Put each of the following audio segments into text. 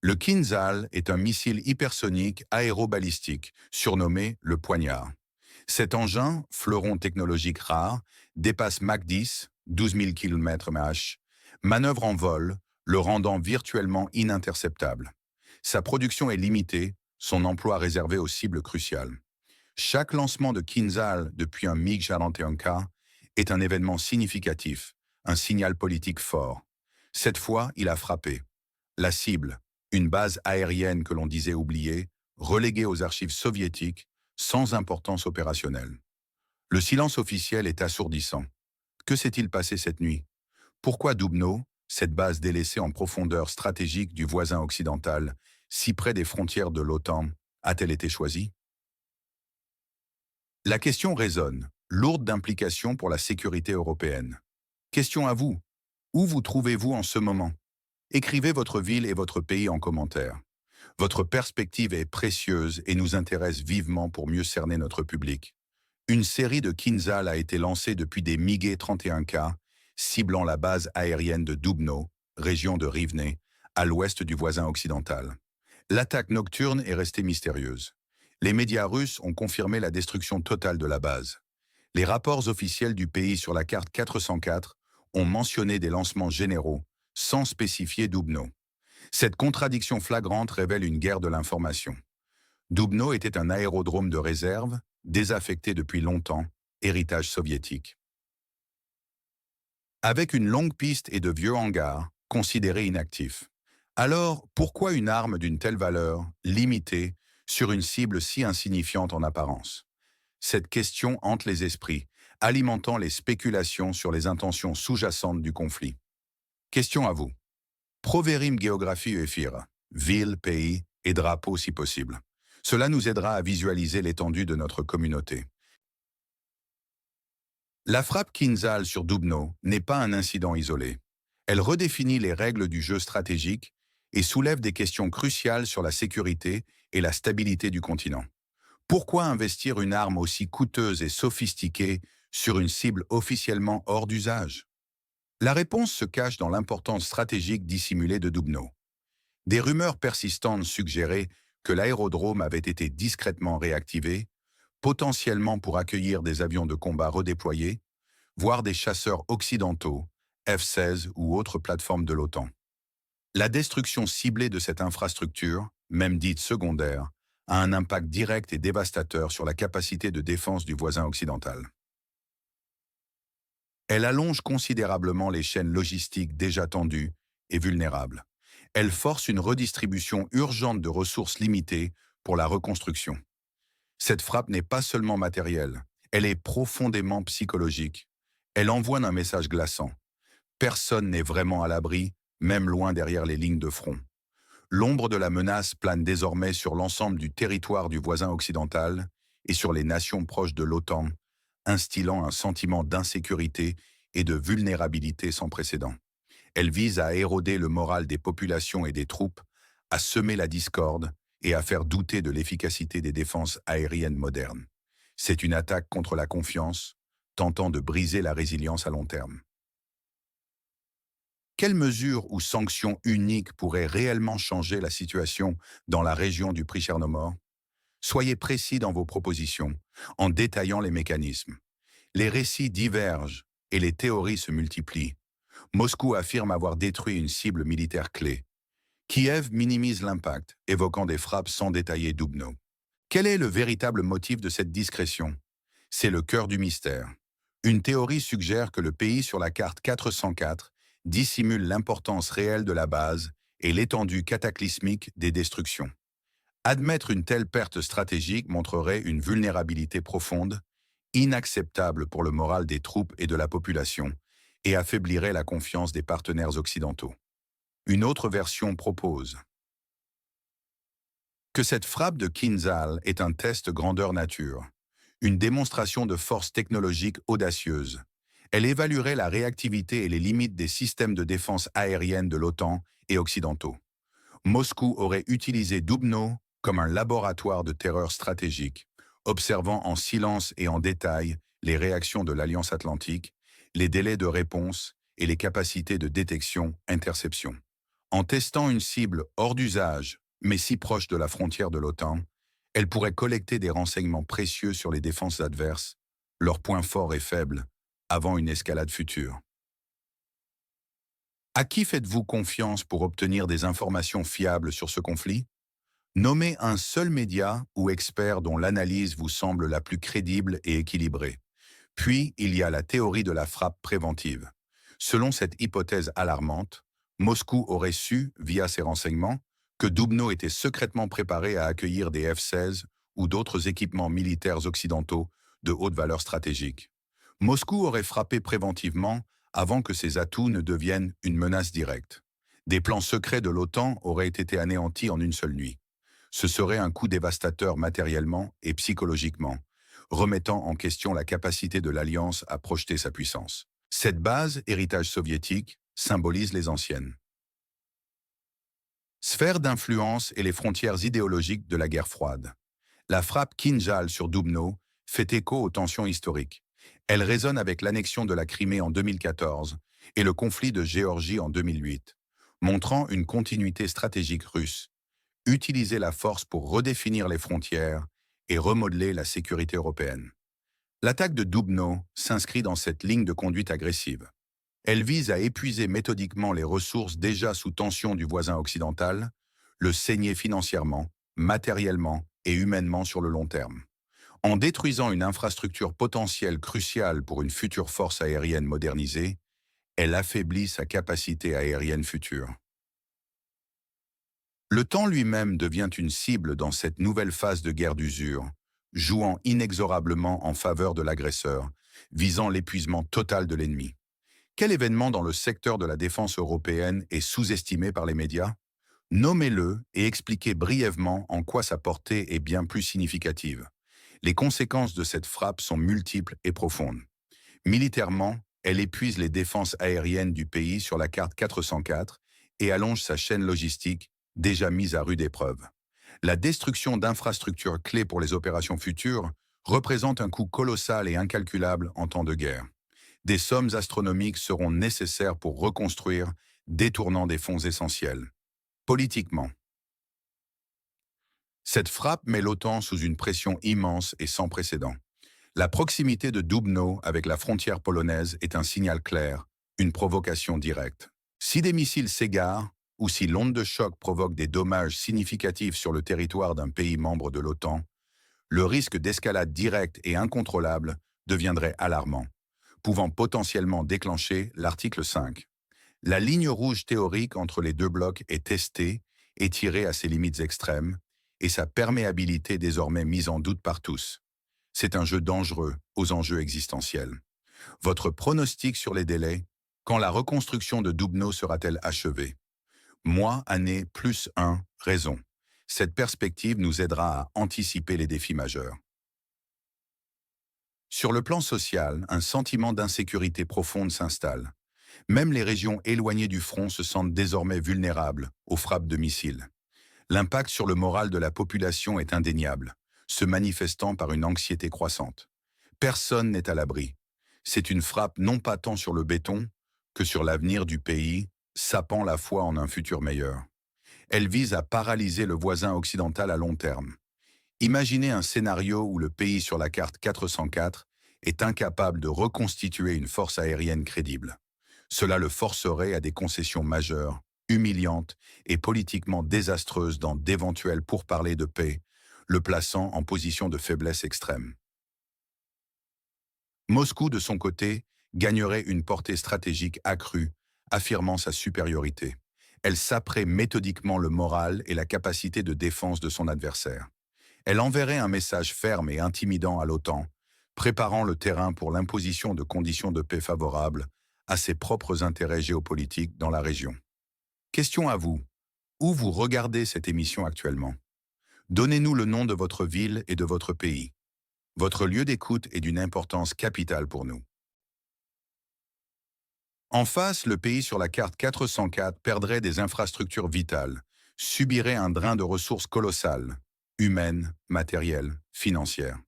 Le Kinzhal est un missile hypersonique aérobalistique, surnommé le Poignard. Cet engin, fleuron technologique rare, dépasse Mach 10, 12 000 km/h, manœuvre en vol, le rendant virtuellement ininterceptable. Sa production est limitée, son emploi réservé aux cibles cruciales. Chaque lancement de Kinzhal depuis un MiG-41K est un événement significatif, un signal politique fort. Cette fois, il a frappé. La cible, une base aérienne que l'on disait oubliée, reléguée aux archives soviétiques, sans importance opérationnelle. Le silence officiel est assourdissant. Que s'est-il passé cette nuit? Pourquoi Dubno, cette base délaissée en profondeur stratégique du voisin occidental, si près des frontières de l'OTAN, a-t-elle été choisie? La question résonne, lourde d'implications pour la sécurité européenne. Question à vous. Où vous trouvez-vous en ce moment? Écrivez votre ville et votre pays en commentaire. Votre perspective est précieuse et nous intéresse vivement pour mieux cerner notre public. Une série de Kinzhal a été lancée depuis des MiG-31K, ciblant la base aérienne de Dubno, région de Rivne, à l'ouest du voisin occidental. L'attaque nocturne est restée mystérieuse. Les médias russes ont confirmé la destruction totale de la base. Les rapports officiels du pays sur la carte 404 ont mentionné des lancements généraux, sans spécifier Dubno. Cette contradiction flagrante révèle une guerre de l'information. Dubno était un aérodrome de réserve, désaffecté depuis longtemps, héritage soviétique. Avec une longue piste et de vieux hangars, considérés inactifs. Alors, pourquoi une arme d'une telle valeur, limitée, sur une cible si insignifiante en apparence? Cette question hante les esprits, alimentant les spéculations sur les intentions sous-jacentes du conflit. Question à vous. Proverim Géographie EFIR, ville, pays et drapeau si possible. Cela nous aidera à visualiser l'étendue de notre communauté. La frappe Kinzhal sur Dubno n'est pas un incident isolé. Elle redéfinit les règles du jeu stratégique et soulève des questions cruciales sur la sécurité et la stabilité du continent. Pourquoi investir une arme aussi coûteuse et sophistiquée sur une cible officiellement hors d'usage? La réponse se cache dans l'importance stratégique dissimulée de Dubno. Des rumeurs persistantes suggéraient que l'aérodrome avait été discrètement réactivé, potentiellement pour accueillir des avions de combat redéployés, voire des chasseurs occidentaux, F-16 ou autres plateformes de l'OTAN. La destruction ciblée de cette infrastructure, même dite secondaire, a un impact direct et dévastateur sur la capacité de défense du voisin occidental. Elle allonge considérablement les chaînes logistiques déjà tendues et vulnérables. Elle force une redistribution urgente de ressources limitées pour la reconstruction. Cette frappe n'est pas seulement matérielle, elle est profondément psychologique. Elle envoie un message glaçant. Personne n'est vraiment à l'abri, même loin derrière les lignes de front. L'ombre de la menace plane désormais sur l'ensemble du territoire du voisin occidental et sur les nations proches de l'OTAN, instillant un sentiment d'insécurité et de vulnérabilité sans précédent. Elle vise à éroder le moral des populations et des troupes, à semer la discorde et à faire douter de l'efficacité des défenses aériennes modernes. C'est une attaque contre la confiance, tentant de briser la résilience à long terme. Quelles mesures ou sanctions uniques pourraient réellement changer la situation dans la région du Prix-Chernomorsk? Soyez précis dans vos propositions, en détaillant les mécanismes. Les récits divergent et les théories se multiplient. Moscou affirme avoir détruit une cible militaire clé. Kiev minimise l'impact, évoquant des frappes sans détailler Dubno. Quel est le véritable motif de cette discrétion? C'est le cœur du mystère. Une théorie suggère que le pays sur la carte 404 dissimule l'importance réelle de la base et l'étendue cataclysmique des destructions. Admettre une telle perte stratégique montrerait une vulnérabilité profonde, inacceptable pour le moral des troupes et de la population, et affaiblirait la confiance des partenaires occidentaux. Une autre version propose que cette frappe de Kinzhal est un test grandeur nature, une démonstration de force technologique audacieuse. Elle évaluerait la réactivité et les limites des systèmes de défense aérienne de l'OTAN et occidentaux. Moscou aurait utilisé Dubno comme un laboratoire de terreur stratégique, observant en silence et en détail les réactions de l'Alliance Atlantique, les délais de réponse et les capacités de détection-interception. En testant une cible hors d'usage, mais si proche de la frontière de l'OTAN, elle pourrait collecter des renseignements précieux sur les défenses adverses, leurs points forts et faibles, avant une escalade future. À qui faites-vous confiance pour obtenir des informations fiables sur ce conflit? Nommez un seul média ou expert dont l'analyse vous semble la plus crédible et équilibrée. Puis, il y a la théorie de la frappe préventive. Selon cette hypothèse alarmante, Moscou aurait su, via ses renseignements, que Dubno était secrètement préparé à accueillir des F-16 ou d'autres équipements militaires occidentaux de haute valeur stratégique. Moscou aurait frappé préventivement avant que ces atouts ne deviennent une menace directe. Des plans secrets de l'OTAN auraient été anéantis en une seule nuit. Ce serait un coup dévastateur matériellement et psychologiquement, remettant en question la capacité de l'Alliance à projeter sa puissance. Cette base, héritage soviétique, symbolise les anciennes sphères d'influence et les frontières idéologiques de la guerre froide. La frappe Kinjal sur Dubno fait écho aux tensions historiques. Elle résonne avec l'annexion de la Crimée en 2014 et le conflit de Géorgie en 2008, montrant une continuité stratégique russe. Utiliser la force pour redéfinir les frontières et remodeler la sécurité européenne. L'attaque de Dubno s'inscrit dans cette ligne de conduite agressive. Elle vise à épuiser méthodiquement les ressources déjà sous tension du voisin occidental, le saigner financièrement, matériellement et humainement sur le long terme. En détruisant une infrastructure potentielle cruciale pour une future force aérienne modernisée, elle affaiblit sa capacité aérienne future. Le temps lui-même devient une cible dans cette nouvelle phase de guerre d'usure, jouant inexorablement en faveur de l'agresseur, visant l'épuisement total de l'ennemi. Quel événement dans le secteur de la défense européenne est sous-estimé par les médias? Nommez-le et expliquez brièvement en quoi sa portée est bien plus significative. Les conséquences de cette frappe sont multiples et profondes. Militairement, elle épuise les défenses aériennes du pays sur la carte 404 et allonge sa chaîne logistique, déjà mise à rude épreuve. La destruction d'infrastructures clés pour les opérations futures représente un coût colossal et incalculable en temps de guerre. Des sommes astronomiques seront nécessaires pour reconstruire, détournant des fonds essentiels. Politiquement, cette frappe met l'OTAN sous une pression immense et sans précédent. La proximité de Dubno avec la frontière polonaise est un signal clair, une provocation directe. Si des missiles s'égarent, ou si l'onde de choc provoque des dommages significatifs sur le territoire d'un pays membre de l'OTAN, le risque d'escalade directe et incontrôlable deviendrait alarmant, pouvant potentiellement déclencher l'article 5. La ligne rouge théorique entre les deux blocs est testée, étirée à ses limites extrêmes, et sa perméabilité désormais mise en doute par tous. C'est un jeu dangereux aux enjeux existentiels. Votre pronostic sur les délais, quand la reconstruction de Dubno sera-t-elle achevée? Mois, année, plus 1, raison. Cette perspective nous aidera à anticiper les défis majeurs. Sur le plan social, un sentiment d'insécurité profonde s'installe. Même les régions éloignées du front se sentent désormais vulnérables aux frappes de missiles. L'impact sur le moral de la population est indéniable, se manifestant par une anxiété croissante. Personne n'est à l'abri. C'est une frappe non pas tant sur le béton que sur l'avenir du pays, sapant la foi en un futur meilleur. Elle vise à paralyser le voisin occidental à long terme. Imaginez un scénario où le pays sur la carte 404 est incapable de reconstituer une force aérienne crédible. Cela le forcerait à des concessions majeures, humiliantes et politiquement désastreuses dans d'éventuels pourparlers de paix, le plaçant en position de faiblesse extrême. Moscou, de son côté, gagnerait une portée stratégique accrue, affirmant sa supériorité. Elle saperait méthodiquement le moral et la capacité de défense de son adversaire. Elle enverrait un message ferme et intimidant à l'OTAN, préparant le terrain pour l'imposition de conditions de paix favorables à ses propres intérêts géopolitiques dans la région. Question à vous. Où vous regardez cette émission actuellement? Donnez-nous le nom de votre ville et de votre pays. Votre lieu d'écoute est d'une importance capitale pour nous. En face, le pays sur la carte 404 perdrait des infrastructures vitales, subirait un drain de ressources colossales, humaines, matérielles, financières.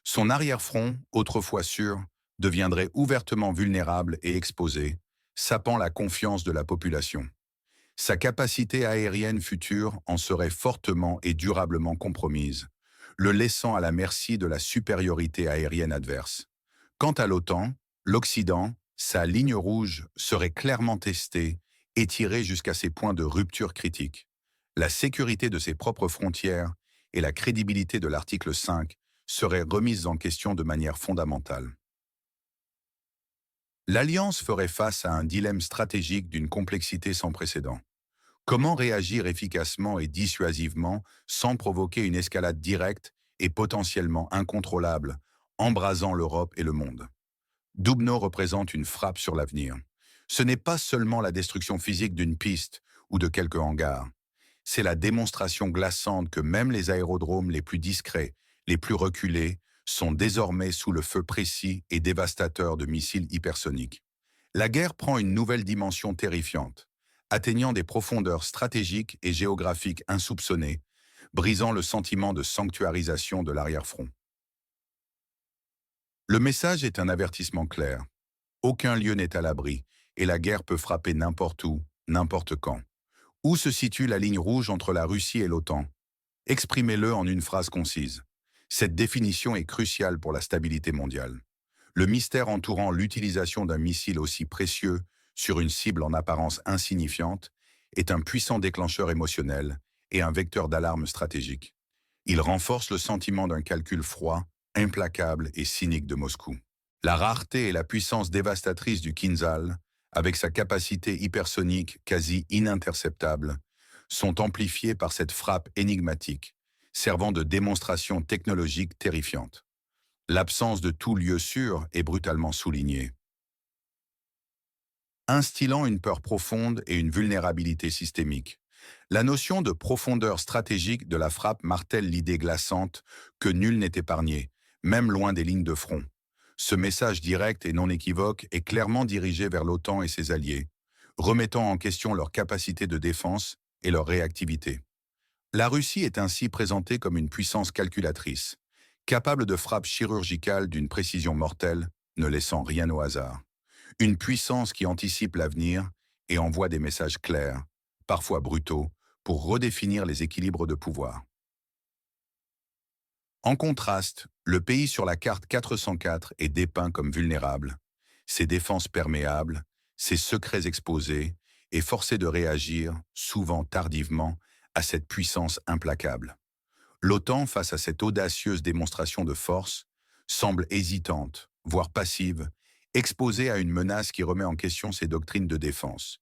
Son arrière-front, autrefois sûr, deviendrait ouvertement vulnérable et exposé, sapant la confiance de la population. Sa capacité aérienne future en serait fortement et durablement compromise, le laissant à la merci de la supériorité aérienne adverse. Quant à l'OTAN, l'Occident, sa ligne rouge serait clairement testée, étirée jusqu'à ses points de rupture critique. La sécurité de ses propres frontières et la crédibilité de l'article 5 seraient remises en question de manière fondamentale. L'Alliance ferait face à un dilemme stratégique d'une complexité sans précédent. Comment réagir efficacement et dissuasivement sans provoquer une escalade directe et potentiellement incontrôlable, embrasant l'Europe et le monde? Dubno représente une frappe sur l'avenir. Ce n'est pas seulement la destruction physique d'une piste ou de quelques hangars. C'est la démonstration glaçante que même les aérodromes les plus discrets, les plus reculés, sont désormais sous le feu précis et dévastateur de missiles hypersoniques. La guerre prend une nouvelle dimension terrifiante, atteignant des profondeurs stratégiques et géographiques insoupçonnées, brisant le sentiment de sanctuarisation de l'arrière-front. Le message est un avertissement clair. Aucun lieu n'est à l'abri, et la guerre peut frapper n'importe où, n'importe quand. Où se situe la ligne rouge entre la Russie et l'OTAN? Exprimez-le en une phrase concise. Cette définition est cruciale pour la stabilité mondiale. Le mystère entourant l'utilisation d'un missile aussi précieux sur une cible en apparence insignifiante est un puissant déclencheur émotionnel et un vecteur d'alarme stratégique. Il renforce le sentiment d'un calcul froid, implacable et cynique de Moscou. La rareté et la puissance dévastatrice du Kinzhal, avec sa capacité hypersonique quasi ininterceptable, sont amplifiées par cette frappe énigmatique, servant de démonstration technologique terrifiante. L'absence de tout lieu sûr est brutalement soulignée, instillant une peur profonde et une vulnérabilité systémique. La notion de profondeur stratégique de la frappe martèle l'idée glaçante que nul n'est épargné, même loin des lignes de front. Ce message direct et non équivoque est clairement dirigé vers l'OTAN et ses alliés, remettant en question leur capacité de défense et leur réactivité. La Russie est ainsi présentée comme une puissance calculatrice, capable de frappes chirurgicales d'une précision mortelle, ne laissant rien au hasard. Une puissance qui anticipe l'avenir et envoie des messages clairs, parfois brutaux, pour redéfinir les équilibres de pouvoir. En contraste, le pays sur la carte 404 est dépeint comme vulnérable, ses défenses perméables, ses secrets exposés et forcé de réagir, souvent tardivement, à cette puissance implacable. L'OTAN, face à cette audacieuse démonstration de force, semble hésitante, voire passive, exposée à une menace qui remet en question ses doctrines de défense.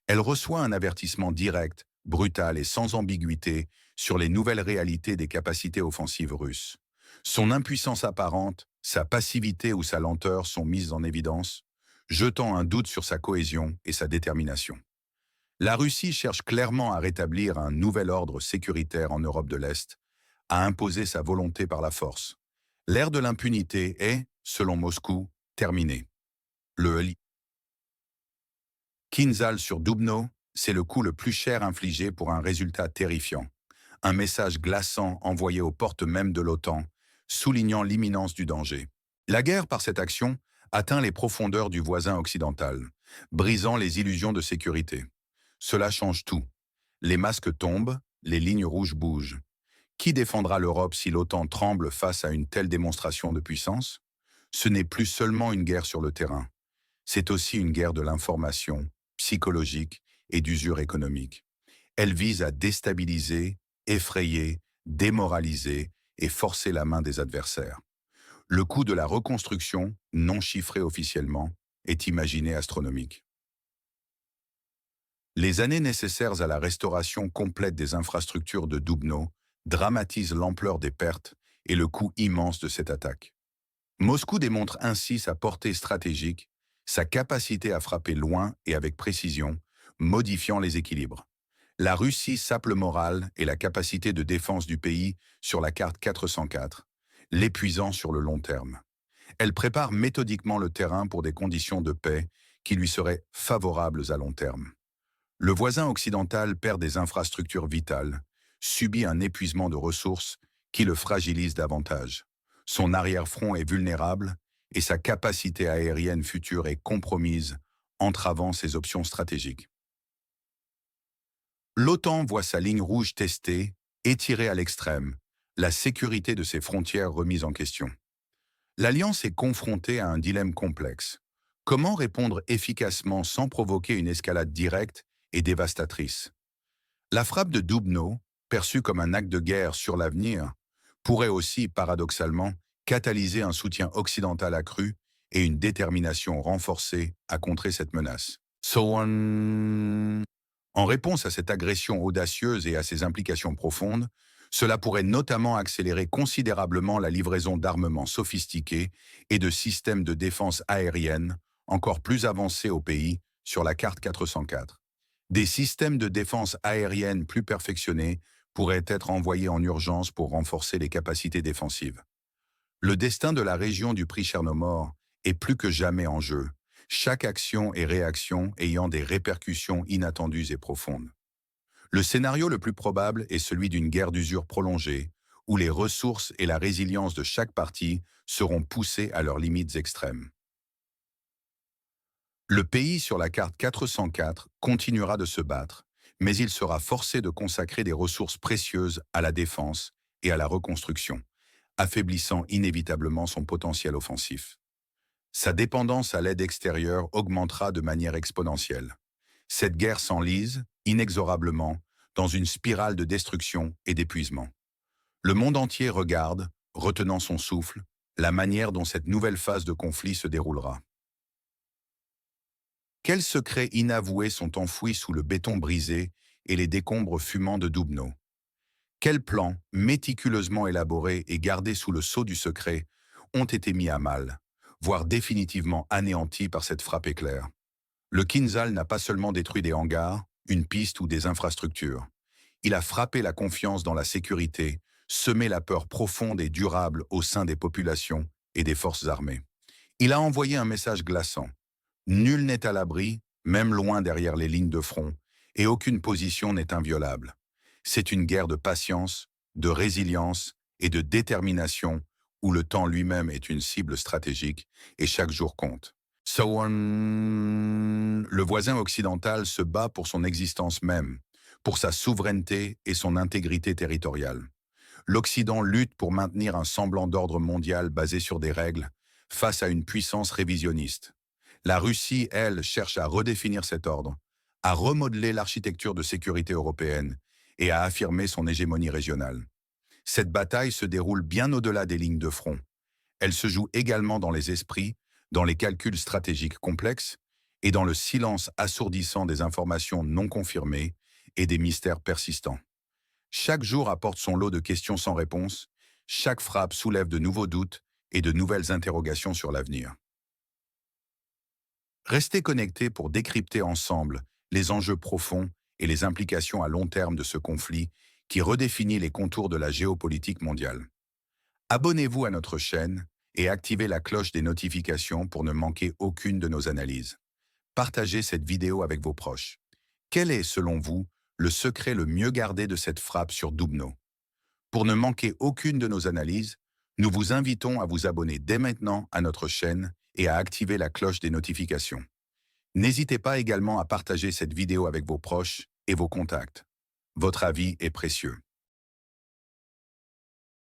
Elle reçoit un avertissement direct, brutal et sans ambiguïté sur les nouvelles réalités des capacités offensives russes. Son impuissance apparente, sa passivité ou sa lenteur sont mises en évidence, jetant un doute sur sa cohésion et sa détermination. La Russie cherche clairement à rétablir un nouvel ordre sécuritaire en Europe de l'Est, à imposer sa volonté par la force. L'ère de l'impunité est, selon Moscou, terminée. Le Kinzhal sur Dubno, c'est le coup le plus cher infligé pour un résultat terrifiant. Un message glaçant envoyé aux portes mêmes de l'OTAN, soulignant l'imminence du danger. La guerre, par cette action, atteint les profondeurs du voisin occidental, brisant les illusions de sécurité. Cela change tout. Les masques tombent, les lignes rouges bougent. Qui défendra l'Europe si l'OTAN tremble face à une telle démonstration de puissance? Ce n'est plus seulement une guerre sur le terrain. C'est aussi une guerre de l'information, psychologique et d'usure économique. Elle vise à déstabiliser, effrayer, démoraliser et forcer la main des adversaires. Le coût de la reconstruction, non chiffré officiellement, est imaginé astronomique. Les années nécessaires à la restauration complète des infrastructures de Dubno dramatisent l'ampleur des pertes et le coût immense de cette attaque. Moscou démontre ainsi sa portée stratégique, sa capacité à frapper loin et avec précision, modifiant les équilibres. La Russie sape le moral et la capacité de défense du pays sur la carte 404, l'épuisant sur le long terme. Elle prépare méthodiquement le terrain pour des conditions de paix qui lui seraient favorables à long terme. Le voisin occidental perd des infrastructures vitales, subit un épuisement de ressources qui le fragilise davantage. Son arrière-front est vulnérable et sa capacité aérienne future est compromise, entravant ses options stratégiques. L'OTAN voit sa ligne rouge testée, étirée à l'extrême, la sécurité de ses frontières remise en question. L'Alliance est confrontée à un dilemme complexe. Comment répondre efficacement sans provoquer une escalade directe et dévastatrice? La frappe de Dubno, perçue comme un acte de guerre sur l'avenir, pourrait aussi, paradoxalement, catalyser un soutien occidental accru et une détermination renforcée à contrer cette menace. En réponse à cette agression audacieuse et à ses implications profondes, cela pourrait notamment accélérer considérablement la livraison d'armements sophistiqués et de systèmes de défense aérienne encore plus avancés au pays sur la carte 404. Des systèmes de défense aérienne plus perfectionnés pourraient être envoyés en urgence pour renforcer les capacités défensives. Le destin de la région du prix Chernomor est plus que jamais en jeu, chaque action et réaction ayant des répercussions inattendues et profondes. Le scénario le plus probable est celui d'une guerre d'usure prolongée, où les ressources et la résilience de chaque partie seront poussées à leurs limites extrêmes. Le pays sur la carte 404 continuera de se battre, mais il sera forcé de consacrer des ressources précieuses à la défense et à la reconstruction, affaiblissant inévitablement son potentiel offensif. Sa dépendance à l'aide extérieure augmentera de manière exponentielle. Cette guerre s'enlise, inexorablement, dans une spirale de destruction et d'épuisement. Le monde entier regarde, retenant son souffle, la manière dont cette nouvelle phase de conflit se déroulera. Quels secrets inavoués sont enfouis sous le béton brisé et les décombres fumants de Dubno? Quels plans, méticuleusement élaborés et gardés sous le sceau du secret, ont été mis à mal, voire définitivement anéantis par cette frappe éclair? Le Kinzhal n'a pas seulement détruit des hangars, une piste ou des infrastructures. Il a frappé la confiance dans la sécurité, semé la peur profonde et durable au sein des populations et des forces armées. Il a envoyé un message glaçant. Nul n'est à l'abri, même loin derrière les lignes de front, et aucune position n'est inviolable. C'est une guerre de patience, de résilience et de détermination où le temps lui-même est une cible stratégique et chaque jour compte. Le voisin occidental se bat pour son existence même, pour sa souveraineté et son intégrité territoriale. L'Occident lutte pour maintenir un semblant d'ordre mondial basé sur des règles face à une puissance révisionniste. La Russie, elle, cherche à redéfinir cet ordre, à remodeler l'architecture de sécurité européenne et à affirmer son hégémonie régionale. Cette bataille se déroule bien au-delà des lignes de front. Elle se joue également dans les esprits, dans les calculs stratégiques complexes et dans le silence assourdissant des informations non confirmées et des mystères persistants. Chaque jour apporte son lot de questions sans réponse, chaque frappe soulève de nouveaux doutes et de nouvelles interrogations sur l'avenir. Restez connectés pour décrypter ensemble les enjeux profonds et les implications à long terme de ce conflit qui redéfinit les contours de la géopolitique mondiale. Abonnez-vous à notre chaîne et activez la cloche des notifications pour ne manquer aucune de nos analyses. Partagez cette vidéo avec vos proches. Quel est, selon vous, le secret le mieux gardé de cette frappe sur Dubno? Pour ne manquer aucune de nos analyses, nous vous invitons à vous abonner dès maintenant à notre chaîne et à activer la cloche des notifications. N'hésitez pas également à partager cette vidéo avec vos proches et vos contacts. Votre avis est précieux.